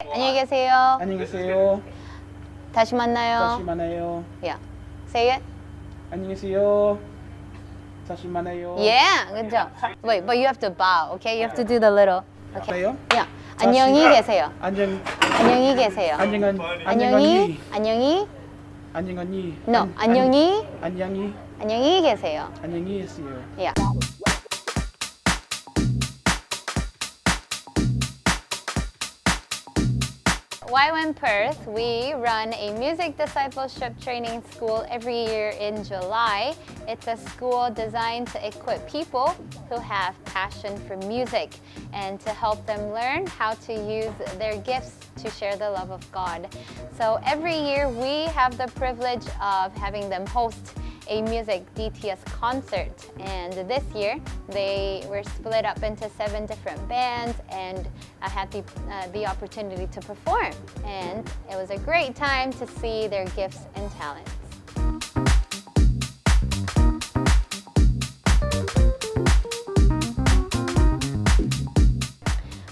안녕히 계세요. 안녕히 계세요. 다시 만나요. 다시 만나요. Yeah. Say it. 안녕히 계세요. 다시 만나요. Yeah, good job. Wait, but you have to bow, okay? You have to do the little. Okay. 그래요? Yeah. 안녕히 계세요. 안녕히 계세요. 안녕히. 안녕히. No, 안녕히. 안녕히. 안녕히 계세요. 안녕히 계세요. Yeah. YWAM Perth, we run a music discipleship training school every year in July. It's a school designed to equip people who have passion for music and to help them learn how to use their gifts to share the love of God. So every year we have the privilege of having them host a music DTS concert, and this year they were split up into 7 different bands, and I had the opportunity to perform, and it was a great time to see their gifts and talents.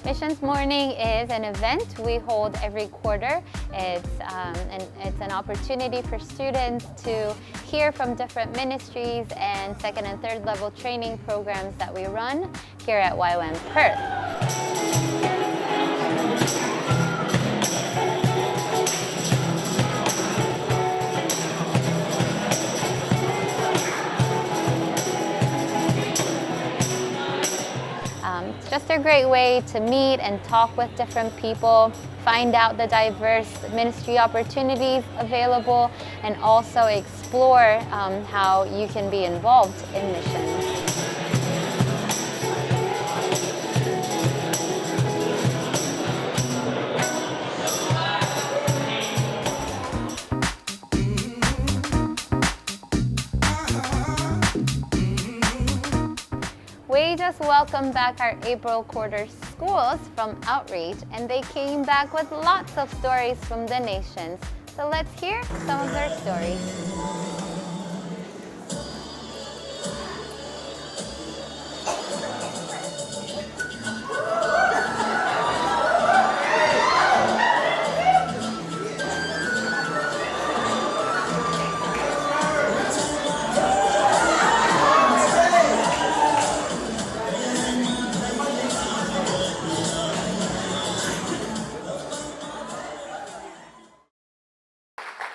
Missions Morning is an event we hold every quarter. It's an opportunity for students to hear from different ministries and second and third level training programs that we run here at YWAM Perth. It's just a great way to meet and talk with different people, find out the diverse ministry opportunities available, and also explore how you can be involved in missions. We just welcomed back our April quarter schools from outreach, and they came back with lots of stories from the nations. So let's hear some of their stories.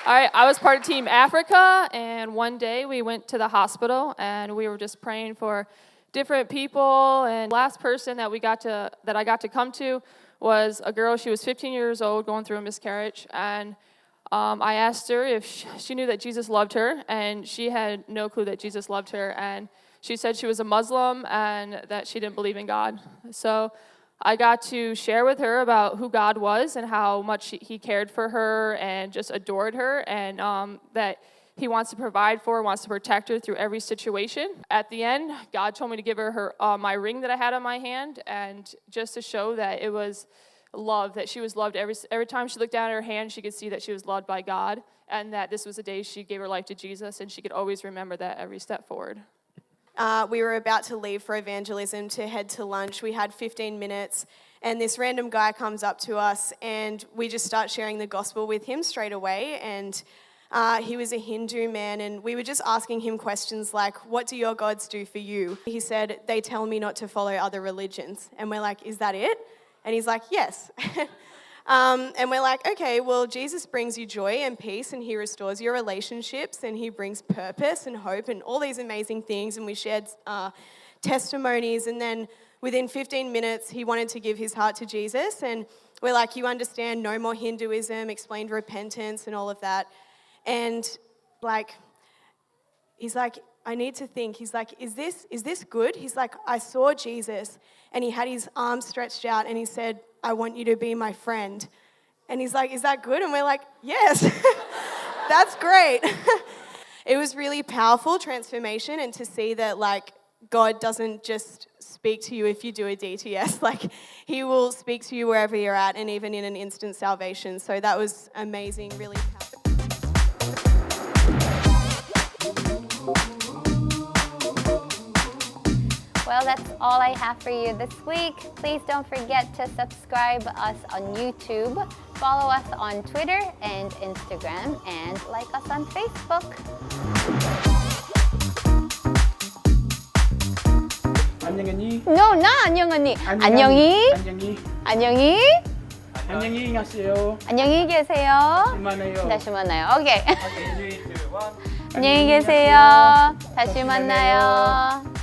All right, I was part of Team Africa, and one day we went to the hospital, and we were just praying for different people. And the last person that I got to come to was a girl. She was 15 years old, going through a miscarriage, and I asked her if she knew that Jesus loved her, and she had no clue that Jesus loved her. And she said she was a Muslim and that she didn't believe in God. So I got to share with her about who God was and how much He cared for her and just adored her, and that He wants to provide for her, wants to protect her through every situation. At the end, God told me to give her my ring that I had on my hand, and just to show that it was love, that she was loved. Every time she looked down at her hand, she could see that she was loved by God, and that this was the day she gave her life to Jesus, and she could always remember that every step forward. We were about to leave for evangelism to head to lunch. We had 15 minutes, and this random guy comes up to us, and we just start sharing the gospel with him straight away. And he was a Hindu man, and we were just asking him questions like, what do your gods do for you? He said, they tell me not to follow other religions. And we're like, is that it? And he's like, yes. And we're like, okay, well, Jesus brings you joy and peace, and He restores your relationships, and He brings purpose and hope and all these amazing things. And we shared testimonies, and then within 15 minutes, he wanted to give his heart to Jesus. And we're like, you understand, no more Hinduism, explained repentance and all of that. And he's like, I need to think. He's like, is this good? He's like, I saw Jesus, and He had His arms stretched out, and He said, I want you to be my friend. And he's like, is that good? And we're like, yes, that's great. It was really powerful transformation, and to see that God doesn't just speak to you if you do a DTS. He will speak to you wherever you're at, and even in an instant salvation. So that was amazing, really powerful. Well, that's all I have for you this week. Please don't forget to subscribe us on YouTube, follow us on Twitter and Instagram, and like us on Facebook. 안녕히. No, 나 안녕 언니. 안녕히. 안녕히. 안녕히 가세요. 안녕히 계세요. 다시 만나요. 다시 만나요. 오케이. 3, 2, 1. 안녕히 계세요. 다시 만나요.